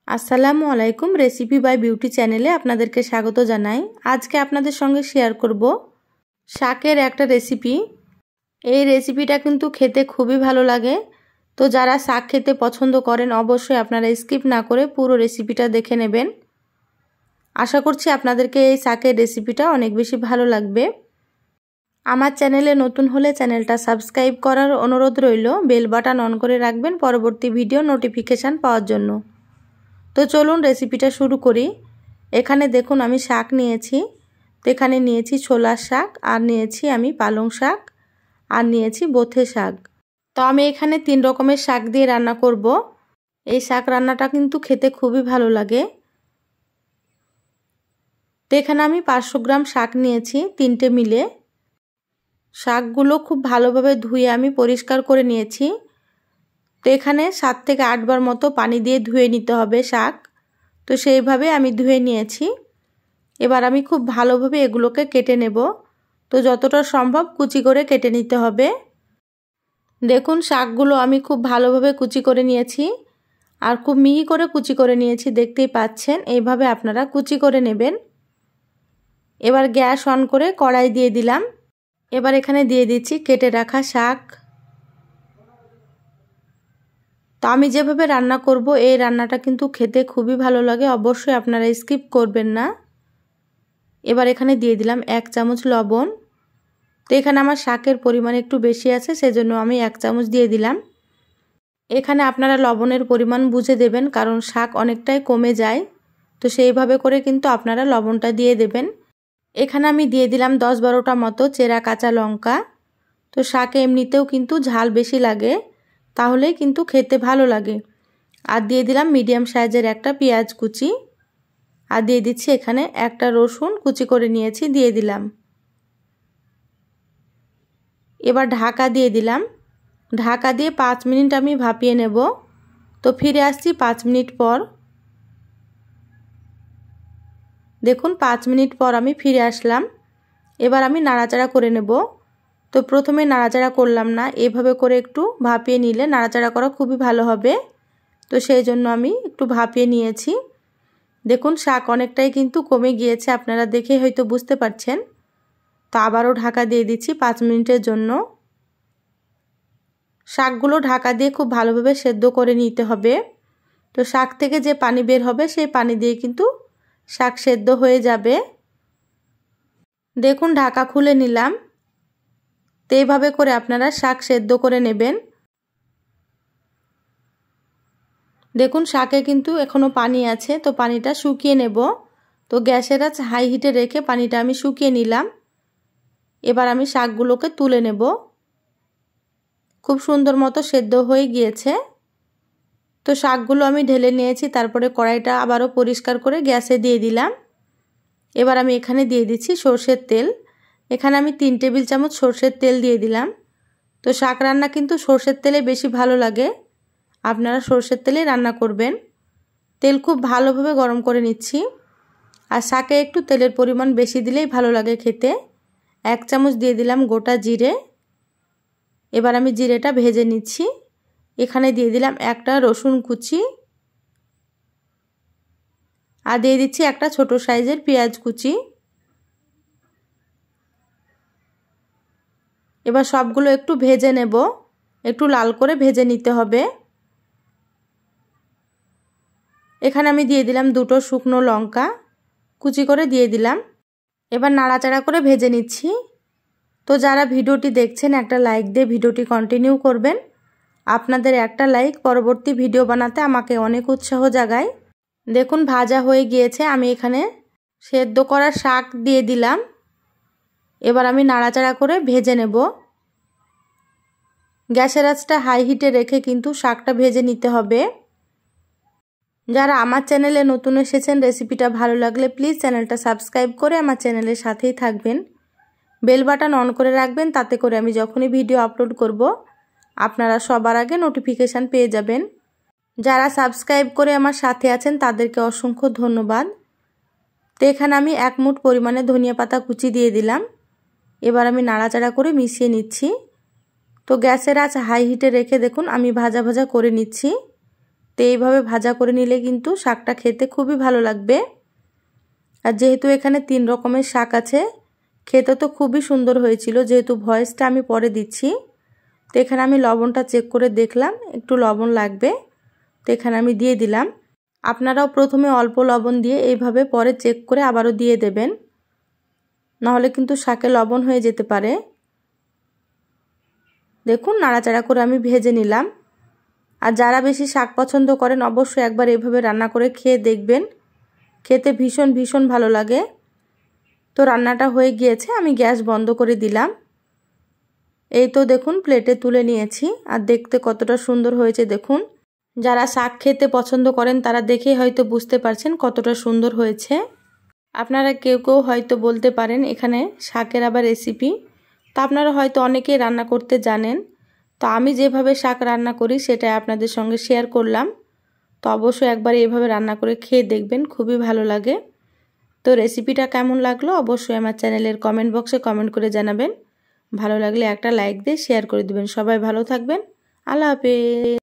আসসালামু আলাইকুম। Recipe by beauty চ্যানেলে আপনাদেরকে স্বাগত জানাই। আজকে আপনাদের সঙ্গে শেয়ার করব শাকের একটা রেসিপি। এই রেসিপিটা কিন্তু খেতে খুবই ভালো লাগে। তো যারা শাক খেতে পছন্দ করেন অবশ্যই আপনারা স্কিপ না করে পুরো রেসিপিটা দেখে নেবেন। আশা করছি আপনাদেরকে এই শাকের রেসিপিটা অনেক বেশি ভালো লাগবে। আমার চ্যানেলে নতুন হলে চ্যানেলটা সাবস্ক্রাইব করার অনুরোধ রইল। বেল বাটন অন করে রাখবেন পরবর্তী ভিডিও নোটিফিকেশান পাওয়ার জন্য। তো চলুন রেসিপিটা শুরু করি। এখানে দেখুন আমি শাক নিয়েছি। তো এখানে নিয়েছি ছোলার শাক, আর নিয়েছি আমি পালং শাক, আর নিয়েছি বোথে শাক। তো আমি এখানে 3 রকমের শাক দিয়ে রান্না করব। এই শাক রান্নাটা কিন্তু খেতে খুবই ভালো লাগে। তো এখানে আমি 500 গ্রাম শাক নিয়েছি, 3টে মিলে। শাকগুলো খুব ভালোভাবে ধুয়ে আমি পরিষ্কার করে নিয়েছি। তো এখানে 7 থেকে 8 বার মতো পানি দিয়ে ধুয়ে নিতে হবে শাক। তো সেইভাবে আমি ধুয়ে নিয়েছি। এবার আমি খুব ভালোভাবে এগুলোকে কেটে নেব। তো যতটা সম্ভব কুচি করে কেটে নিতে হবে। দেখুন শাকগুলো আমি খুব ভালোভাবে কুচি করে নিয়েছি, আর খুব মিহি করে কুচি করে নিয়েছি, দেখতেই পাচ্ছেন। এইভাবে আপনারা কুচি করে নেবেন। এবার গ্যাস অন করে কড়াই দিয়ে দিলাম। এবার এখানে দিয়ে দিচ্ছি কেটে রাখা শাক। তো আমি যেভাবে রান্না করব এই রান্নাটা কিন্তু খেতে খুবই ভালো লাগে, অবশ্যই আপনারা স্কিপ করবেন না। এবার এখানে দিয়ে দিলাম 1 চামচ লবণ। তো এখানে আমার শাকের পরিমাণ একটু বেশি আছে, সেজন্য আমি 1 চামচ দিয়ে দিলাম। এখানে আপনারা লবণের পরিমাণ বুঝে দেবেন, কারণ শাক অনেকটাই কমে যায়। তো সেইভাবে করে কিন্তু আপনারা লবণটা দিয়ে দেবেন। এখানে আমি দিয়ে দিলাম 10-12টা মতো চেরা কাঁচা লঙ্কা। তো শাকে এমনিতেও কিন্তু ঝাল বেশি লাগে, তাহলেই কিন্তু খেতে ভালো লাগে। আর দিয়ে দিলাম মিডিয়াম সাইজের একটা পেঁয়াজ কুচি, আর দিয়ে দিচ্ছি এখানে একটা রসুন কুচি করে নিয়েছি, দিয়ে দিলাম। এবার ঢাকা দিয়ে দিলাম। ঢাকা দিয়ে 5 মিনিট আমি ভাপিয়ে নেব। তো ফিরে আসছি 5 মিনিট পর। দেখুন 5 মিনিট পর আমি ফিরে আসলাম। এবার আমি নাড়াচাড়া করে নেব। তো প্রথমে নাড়াচাড়া করলাম না, এভাবে করে একটু ভাপিয়ে নিলে নাড়াচাড়া করা খুবই ভালো হবে। তো সেই জন্য আমি একটু ভাপিয়ে নিয়েছি। দেখুন শাক অনেকটাই কিন্তু কমে গিয়েছে, আপনারা দেখে হয়তো বুঝতে পারছেন। তো আবারও ঢাকা দিয়ে দিচ্ছি 5 মিনিটের জন্য। শাকগুলো ঢাকা দিয়ে খুব ভালোভাবে সেদ্ধ করে নিতে হবে। তো শাক থেকে যে পানি বের হবে সেই পানি দিয়ে কিন্তু শাক সেদ্ধ হয়ে যাবে। দেখুন ঢাকা খুলে নিলাম। তো এইভাবে করে আপনারা শাক সেদ্ধ করে নেবেন। দেখুন শাকে কিন্তু এখনো পানি আছে, তো পানিটা শুকিয়ে নেব। তো গ্যাসের আঁচ হাই হিটে রেখে পানিটা আমি শুকিয়ে নিলাম। এবার আমি শাকগুলোকে তুলে নেব। খুব সুন্দর মতো সেদ্ধ হয়ে গিয়েছে। তো শাকগুলো আমি ঢেলে নিয়েছি, তারপরে কড়াইটা আবারও পরিষ্কার করে গ্যাসে দিয়ে দিলাম। এবার আমি এখানে দিয়ে দিচ্ছি সরষের তেল। এখানে আমি 3 টেবিল চামচ সরষের তেল দিয়ে দিলাম। তো শাক রান্না কিন্তু সরষের তেলে বেশি ভালো লাগে, আপনারা সরষের তেলেই রান্না করবেন। তেল খুব ভালোভাবে গরম করে নিচ্ছি। আর শাকে একটু তেলের পরিমাণ বেশি দিলেই ভালো লাগে খেতে। 1 চামচ দিয়ে দিলাম গোটা জিরে। এবার আমি জিরেটা ভেজে নিচ্ছি। এখানে দিয়ে দিলাম একটা রসুন কুচি, আর দিয়ে দিচ্ছি একটা ছোট সাইজের পেঁয়াজ কুচি। এবার সবগুলো একটু ভেজে নেব, একটু লাল করে ভেজে নিতে হবে। এখানে আমি দিয়ে দিলাম 2টো শুকনো লঙ্কা কুচি করে দিয়ে দিলাম। এবার নাড়াচাড়া করে ভেজে নিচ্ছি। তো যারা ভিডিওটি দেখছেন একটা লাইক দিয়ে ভিডিওটি কন্টিনিউ করবেন। আপনাদের একটা লাইক পরবর্তী ভিডিও বানাতে আমাকে অনেক উৎসাহ জাগায়। দেখুন ভাজা হয়ে গিয়েছে, আমি এখানে সেদ্ধ করা শাক দিয়ে দিলাম। এবার আমি নাড়াচাড়া করে ভেজে নেব। গ্যাসের আঁচটা হাই হিটে রেখে কিন্তু শাকটা ভেজে নিতে হবে। যারা আমার চ্যানেলে নতুন এসেছেন রেসিপিটা ভালো লাগলে প্লিজ চ্যানেলটা সাবস্ক্রাইব করে আমার চ্যানেলের সাথেই থাকবেন। বেল বাটন অন করে রাখবেন, তাতে করে আমি যখনই ভিডিও আপলোড করব আপনারা সবার আগে নোটিফিকেশান পেয়ে যাবেন। যারা সাবস্ক্রাইব করে আমার সাথে আছেন তাদেরকে অসংখ্য ধন্যবাদ। তো এখানে আমি 1 মুঠ পরিমাণে ধনিয়া পাতা কুচি দিয়ে দিলাম। এবার আমি নাড়াচাড়া করে মিশিয়ে নিচ্ছি। তো গ্যাসের আঁচ হাই হিটে রেখে দেখুন আমি ভাজা ভাজা করে নিচ্ছি। তো এইভাবে ভাজা করে নিলে কিন্তু শাকটা খেতে খুবই ভালো লাগবে। আর যেহেতু এখানে 3 রকমের শাক আছে, খেতে তো খুবই সুন্দর হয়েছিল। যেহেতু ভয়েসটা আমি পরে দিচ্ছি, তো এখানে আমি লবণটা চেক করে দেখলাম একটু লবণ লাগবে, তো এখানে আমি দিয়ে দিলাম। আপনারাও প্রথমে অল্প লবণ দিয়ে এইভাবে পরে চেক করে আবারও দিয়ে দেবেন, নাহলে কিন্তু শাকে লবণ হয়ে যেতে পারে। দেখুন নাড়াচাড়া করে আমি ভেজে নিলাম। আর যারা বেশি শাক পছন্দ করেন অবশ্যই একবার এভাবে রান্না করে খেয়ে দেখবেন, খেতে ভীষণ ভীষণ ভালো লাগে। তো রান্নাটা হয়ে গিয়েছে, আমি গ্যাস বন্ধ করে দিলাম। এই তো দেখুন প্লেটে তুলে নিয়েছি, আর দেখতে কতটা সুন্দর হয়েছে দেখুন। যারা শাক খেতে পছন্দ করেন তারা দেখেই হয়তো বুঝতে পারছেন কতটা সুন্দর হয়েছে। আপনারা কেউ কেউ হয়তো বলতে পারেন এখানে শাকের আবার রেসিপি, তো আপনারা হয়তো অনেকেই রান্না করতে জানেন। তো আমি যেভাবে শাক রান্না করি সেটাই আপনাদের সঙ্গে শেয়ার করলাম। তো অবশ্যই একবার এইভাবে রান্না করে খেয়ে দেখবেন, খুবই ভালো লাগে। তো রেসিপিটা কেমন লাগলো অবশ্যই আমার চ্যানেলের কমেন্ট বক্সে কমেন্ট করে জানাবেন। ভালো লাগলে একটা লাইক দিয়ে শেয়ার করে দিবেন। সবাই ভালো থাকবেন। আল্লাহ হাফেজ।